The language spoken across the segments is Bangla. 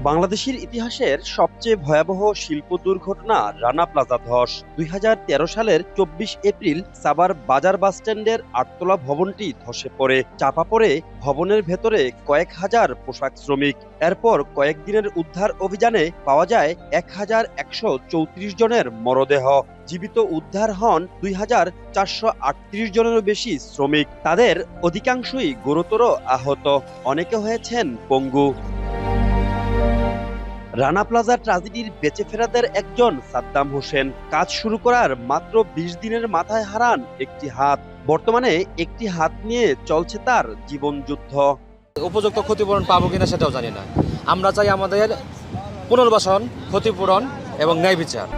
বাংলাদেশের ইতিহাসের সবচেয়ে ভয়াবহ শিল্প দুর্ঘটনা রানা প্লাজা ধস। ২০১৩ সালের ২৪ এপ্রিল সাভার বাজার বাসস্ট্যান্ডের ৮তলা ভবনটি ধসে পড়ে। চাপা পড়ে ভবনের ভেতরে কয়েক হাজার পোশাক শ্রমিক। এরপর কয়েকদিনের উদ্ধার অভিযানে পাওয়া যায় ১,১৩৪ জনের মরদেহ। জীবিত উদ্ধার হন ২,৪৩৮ জনেরও বেশি শ্রমিক। তাদের অধিকাংশই গুরুতর আহত, অনেকে হয়েছেন পঙ্গু। রানা প্লাজা ট্র্যাজেডির বেঁচে ফেরাদের একজন সাদ্দাম হোসেন কাজ শুরু করার মাত্র ২০ দিনের মাথায় হারান একটি হাত। বর্তমানে একটি হাত নিয়ে চলছে তার জীবন যুদ্ধ। উপযুক্ত ক্ষতিপূরণ পাবো কিনা সেটাও জানি না। আমরা চাই আমাদের পুনর্বাসন, ক্ষতিপূরণ এবং ন্যায় বিচার।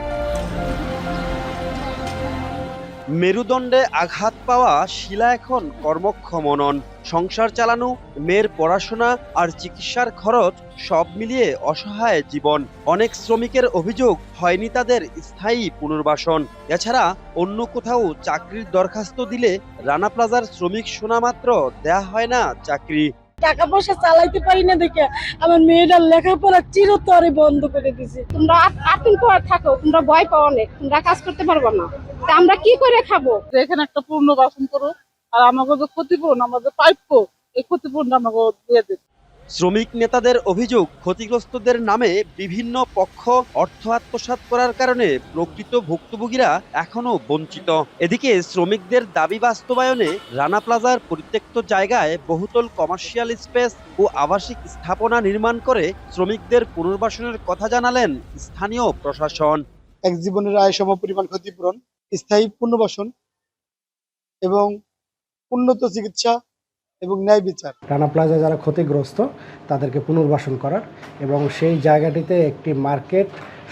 মেরুদণ্ডে আঘাত পাওয়া শিলা এখন কর্মক্ষম নন। সংসার চালানো, মেয়ের পড়াশোনা আর চিকিৎসার খরচ সব মিলিয়ে অসহায় জীবন। অনেক শ্রমিকের অভিযোগ হয়নি তাদের স্থায়ী পুনর্বাসন। এছাড়া অন্য কোথাও চাকরির দরখাস্ত দিলে রানা প্লাজার শ্রমিক শোনা মাত্র দেয়া হয় না চাকরি। টাকা পয়সা চালাইতে পারি না দেখে আমার মেয়েটার লেখাপড়া চিরতরে বন্ধ করে দিছে। তোমরা আতঙ্ক থাকো, তোমরা ভয় পাও অনেক, তোমরা কাজ করতে পারবে না, তা আমরা কি করে খাবো? এখানে একটা পুনর্বাসন করো, আর আমাকে যে ক্ষতিপূরণ আমাদের প্রাপ্য, এই ক্ষতিপূরণ আমাকে দিয়ে দিন। শ্রমিক নেতাদের অভিযোগ, ক্ষতিগ্রস্তদের নামে বিভিন্ন পক্ষ অর্থ আত্মসাৎ করার কারণে প্রকৃত ভুক্তভোগীরা এখনো বঞ্চিত। এদিকে শ্রমিকদের দাবি বাস্তবায়নে রানা প্লাজার পরিত্যক্ত জায়গায় বহুতল কমার্শিয়াল স্পেস ও আবাসিক স্থাপনা নির্মাণ করে শ্রমিকদের পুনর্বাসনের কথা জানালেন স্থানীয় প্রশাসন। এক জীবনের আয় সম পরিমাণ ক্ষতিপূরণ, স্থায়ী পুনর্বাসন এবং উন্নত চিকিৎসা এবং ন্যায় বিচার। রানা প্লাজা যারা ক্ষতিগ্রস্ত তাদেরকে পুনর্বাসন করার এবং সেই জায়গাটিতে একটি মার্কেট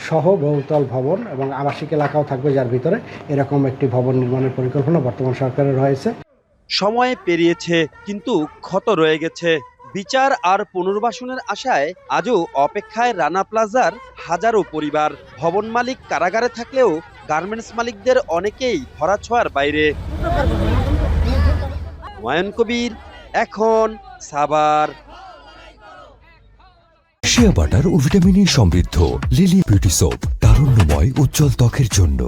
সহ বহুতল ভবন এবং আবাসিক এলাকাও থাকবে, যার ভিতরে এরকম একটি ভবন নির্মাণের পরিকল্পনা বর্তমান সরকারের রয়েছে। সময় পেরিয়েছে, কিন্তু ক্ষত রয়ে গেছে। বিচার আর পুনর্বাসনের আশায় আজও অপেক্ষায় রানা প্লাজার হাজারো পরিবার। ভবন মালিক কারাগারে থাকলেও গার্মেন্টস মালিকদের অনেকেই ধরাছোঁয়ার বাইরে। হুমায়ুন কবির, এখন সাভার। শিয়া বাটার ও ভিটামিন ই সমৃদ্ধ লিলি বিউটি সোপ, তারুণ্যময় উজ্জ্বল ত্বকের জন্য।